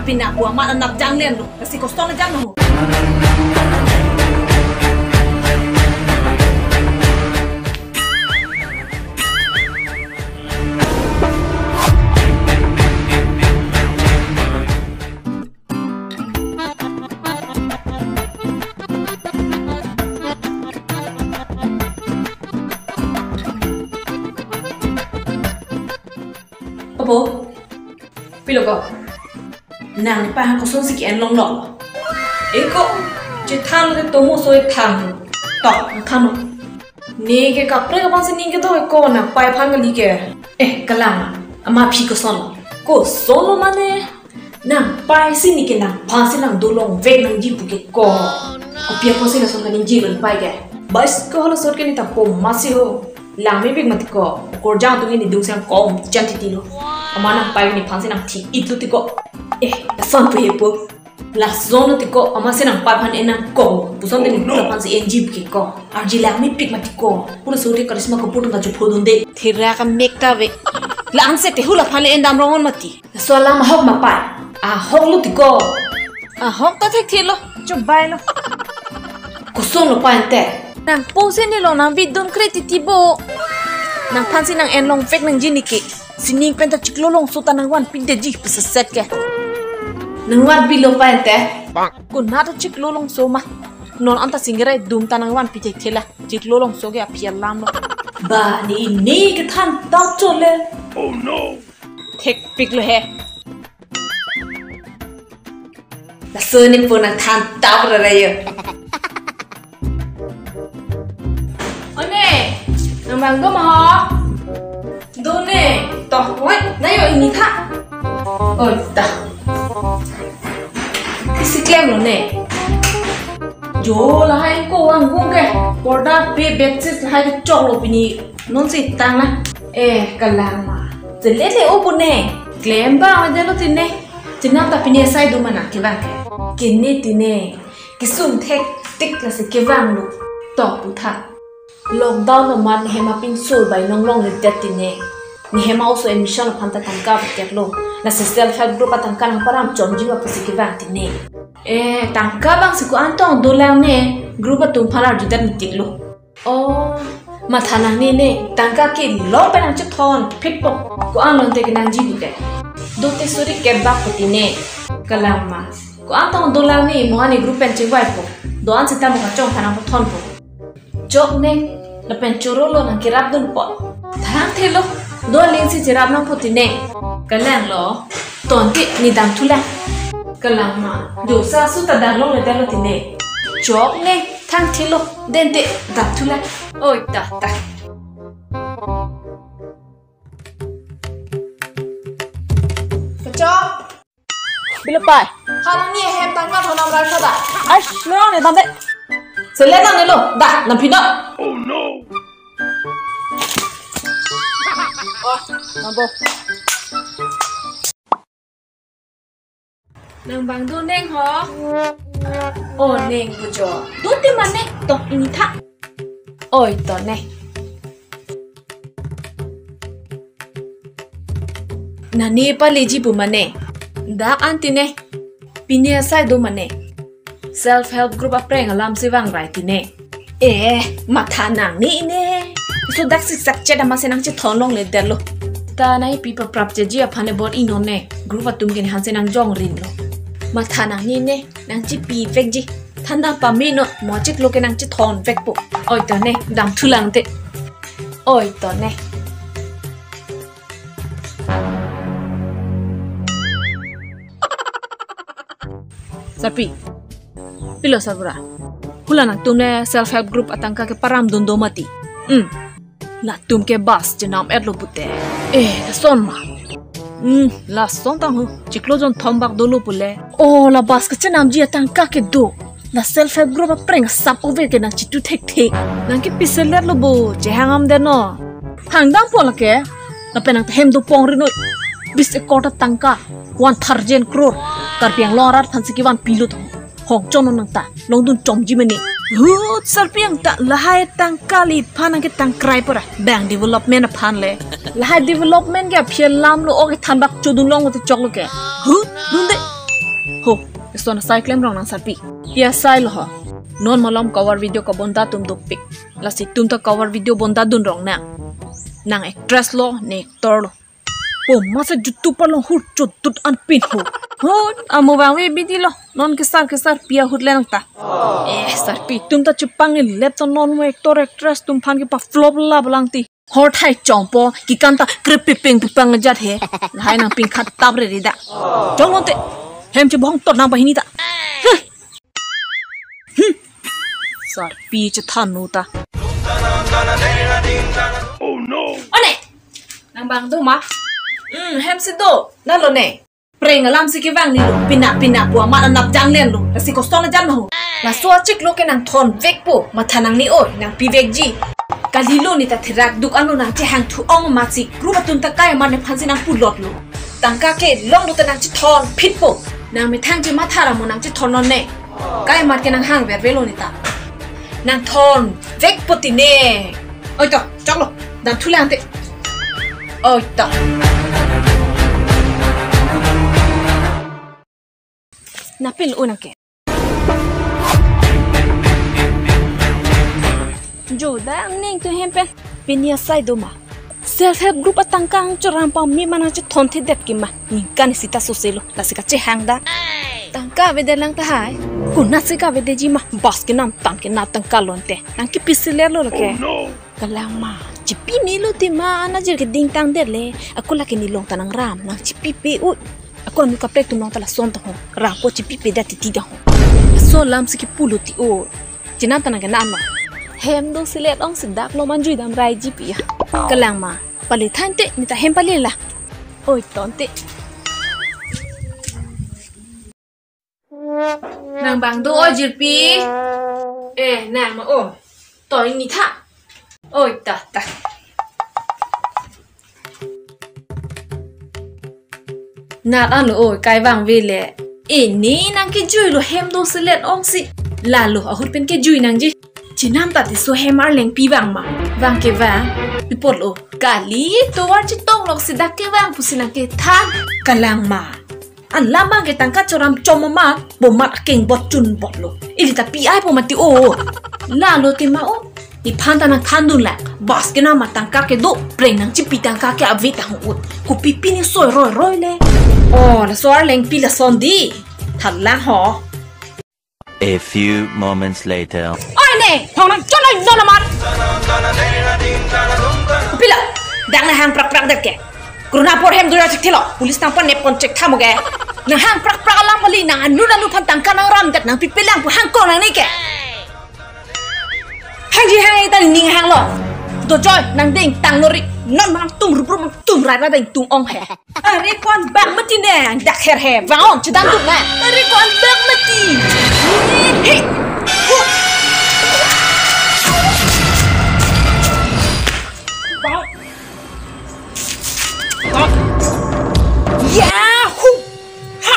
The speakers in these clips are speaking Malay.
pinak buah mak nak jang len lu. Kasi kosong na jang lu. Apa? Pilo ko. Nang pa ko son siki en long long. Eko je thang le tomo so e thang. Tok thang. Ne ke kapre ka pan se ning ke to ko na pai phan ngali ke. Kelang. Ama phi ko son. Ko solo mane. Nang pai si ni ke nang phan se nang dolong ve nang ji bu ke ko. Ko pia ko se na son kan ji lo pai ke. Bas ko holo sot ke ni ta po masi ho. Lang me big mat ko. Ko jang tu ni dung sang ko janti ti lo. Amana pai ni phan se nang thi itu ti ko. Son pe po. La zona ti ko ama se nang pai phan enang ko. Puson de ni lu phan se enji bu ke ko. Arji lang me big mat ko. Pura so te karisma ko put nga ju phodun de. Thira ka mek ta ve. Lang se te hula phan le endam rongon mati. So la ma hok ma pai. Hok lu ti ko. Hok ta thek thi lo. Chu bai lo. Ko son lo pa ente. Nang po se ni lo nang vidun kreti ti bo. Nang phan se nang en long fek nang jini ke. Sining penta ciklo long suta nang wan pinte ji pesa set ke. Nang wan bilo pa ente. Ko nada ciklo long so ma. Non anta singere dum tanang wan pite thela. Ciklo long so ke apia lam lo. Ba ni ke than ta chole. Oh no. Thek pik lo he. La so ni po nang than ta ra ra yo. One, nang bang do ma ho. Do ne, toh, wait, na yo ini tha. Oh, dah. Isi klem lo ne. Jo lah hai ko ang gung ke. Borda be betsis lah hai chok lo pini. Non si tang lah. Kelang ma. Jelet le opo ne. Klem ba ma jelo tine. Jinam ta pini sai do mana ke bang ke. Kini tine. Kisum thek tik la se ke bang lo. Toh puthot. Lockdown naman hema pin sul by nong long le tine. Ni hema also emission phanta tangka ketlo. Na Self Help Group tangka nang param chomji ma pusi ke bang tine. Tangka bang siku antong dolang ne group tum phala judan tiklo. Oh, matha nang ne tangka ke lo pe nang chthon phitpo ko anon te ke nang ji bu ke. Do te suri ke ba putine. Kelang ma. Ko antong dolang ne mo ani group pen chewai po. Do an sita mo ka chong thanang po thon po. Chok ne Lapen chorolo nang kirap dun po. Tharang thelo. Do ling si jirap nang putine. Kelang lo. Tonti ni dam thula. Kelang ma. Do sa su ta dang long le dalo tine. Chok ne thang thelo. Dente dam thula. Oi ta. Kachok. Bila pai. Harang ni hem tangka thonam rai khoda. Ai lo ne dam de. Selena nang ne lo. Da nam phina. Oh no. Mambo. Nang bang do neng ho. Oh neng bujo. Do ti mane to ini tha. Oi to ne. Nani pa leji bu mane. Da anti ne. Pinia sai do mane. Self Help Group Apreng alam siwang rai ti ne. Matha nang ni ne. So dak sik sak che dama senang che thonlong le delo. Ta nai pipa prap je ji aphane bot ino ne. Group atum gen han senang jong rin lo. Matha nang ni ne nang chi pi fek ji. Thanda pa me no mo chik lo ke nang chi thon fek po. Oi to ne dam thulang te. Oi to ne. Sapi. Pilo sabra. Hula nang tumne Self Help Group atangka ke param dondo mati. La tum ke bas jenam edlo pute. Son ma. La son tang hu. Chiklo jon thombak dolo pule. Oh la bas ke jenam ji atangka ke do. La Self Help Group Apreng sap over ke nang chitu thek. Nang ke piseler lo bo chehang de no. Hangdang pola ke. La penang hem do pong rino. Bis e kota tangka 1,000 crore. Karpiang lorat phansiki wan pilot. Hong chonon nang ta long dun chom ji mani sarpiang ta lahai tang kali phanang ke tang krai pora bank development phan le lahai development ke phial lam lo ok thanbak chodun long te chok lo ke dun de Ho, so na sai claim rong nang sarpi. Pia sai lo ha. Non malam cover video ka bonda tum do pic. Lasi tum ta cover video bonda dun rong na. Nang actress lo, ne actor lo. Oh, masa jutu pa long hut chut tut an pin ho. Ho, amo bang we bidi lo. Non kesar pia hut lenang ta. Sarpi tum ta chupang ni lep to non mo actor actress tum phan ki pa flop la balang ti. Hot hai chompo ki kanta kripi ping pang jat he. Hai nang ping khat tab re da. Jong non te. Hem che bohong tot nang bahini ta. Sarpi che thanu ta. Oh no. Ane. Nang bang do ma. Hem si do. Na lo ne. Preng alam si ki wang ni lo. Pina pu ma nap jang len lo. La si ko sto na jan ma ho. La so chik lo ke nang thon vek pu ma thanang ni oi nang pi vek ji. Kalilo ni ta thirak duk anu nang che hang thu ong ma chi. Gru ma tun ta kai ma ne phansi nang pu lot lo. Tangka ke long do ta nang chi thon phit pu. Nang me thang chi ma thara mo nang chi thon non ne. Kai mat ke nang hang ver velo ni ta. Nang thon vek pu ti ne. Oi to chok lo. Dan thu lang te. Oi to. Napil una ke. Joda ning tu hempen. Pinia sai do ma. Self Help Group atangkang choram pa mi mana che thon the det ki ma. Ning kan sita so selo. La sika che hang da. Tangka vede lang ta hai. Kunat sika vede ji ma. Bas ke nam tan ke na tangka lonte. Nang ki pisiler lo ke. Kalang ma. Chipi ni lo ti ma ana jir ke ding tang det le. Aku la ke ni long tanang ram nang chipi pe u. Aku mi ka prek tu nong tala son ta ho. Ra po chipi pe da ti ti da ho. So lam siki pulu ti o. Jinam tanang ke na no. Hem do silet ong sidak lo manjui dam rai ji pi. Kalang ma. Pali thante ni ta hem pali la. Oi tonte. Nang bang do oi jir pi. Nang ma o. Toi ni tha. Oi ta. Nat an lo oi kai wang ve le. Ni nang ke jui lo hem do silet ong si. La lo a hut pen ke jui nang ji. Jinam ta ti so hemar leng pi wang ma. Wang ke wang. Pipot lo. Kali to war chi tong lok sidak ke wang pusinang ke than. Kalang ma. An lamang ke tangka choram chomama. Bo mat keng bot chun bot lo. Ili ta pi ai po mati o. La lo ti ma o. Ni phanta nang thandun la. Bas ke na matangka ke do. Preng nang chi pi tangka ke avita hong ut. Ku pi pi ni soy roy le. Oh, la so ar leng pi la son di. Thật lang ho. A few moments later. Oi ne, hong nang chon ai no na mat. Pila, dang na hang prak det ke. Kuruna por hem dura chik thilo. Police nang pa ne pon check tham ge. Na hang prak alang mali nang anu phan tang kan ram det nang pipilang pu hang ko nang ni ke. Hang ji hang ta ning hang lo. Do joy nang ding tang lori. Non mang tum rup mang tum rai ra ding tung ong he. Ari kon bang mati ne dak her he. Wang on chidam tu na. Ari kon bang mati. Hey. Yahoo! Ha!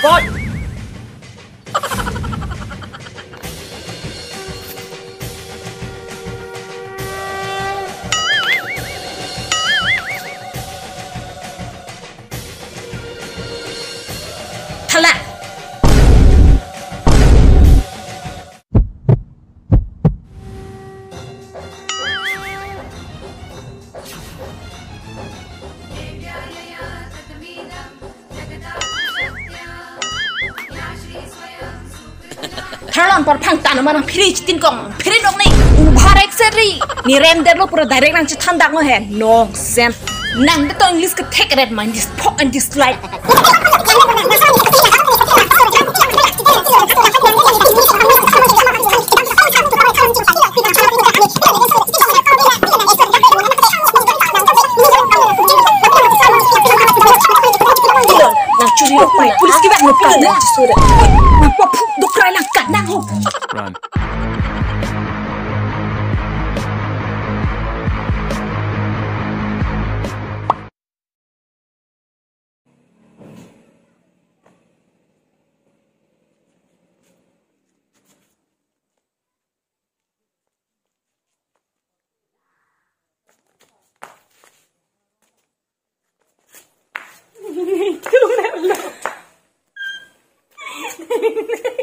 Boy! Thala! Thalan par phang tan manang phiri tin kong phiri dok ni ubharek seri ni rem der lo pura direct nang chan dak no he long sen nang to English ka thek red mind this pop and this light nang churi lo pai police ki bak no pi na sura nang pop dok rai lang kat nang ho Run. ning.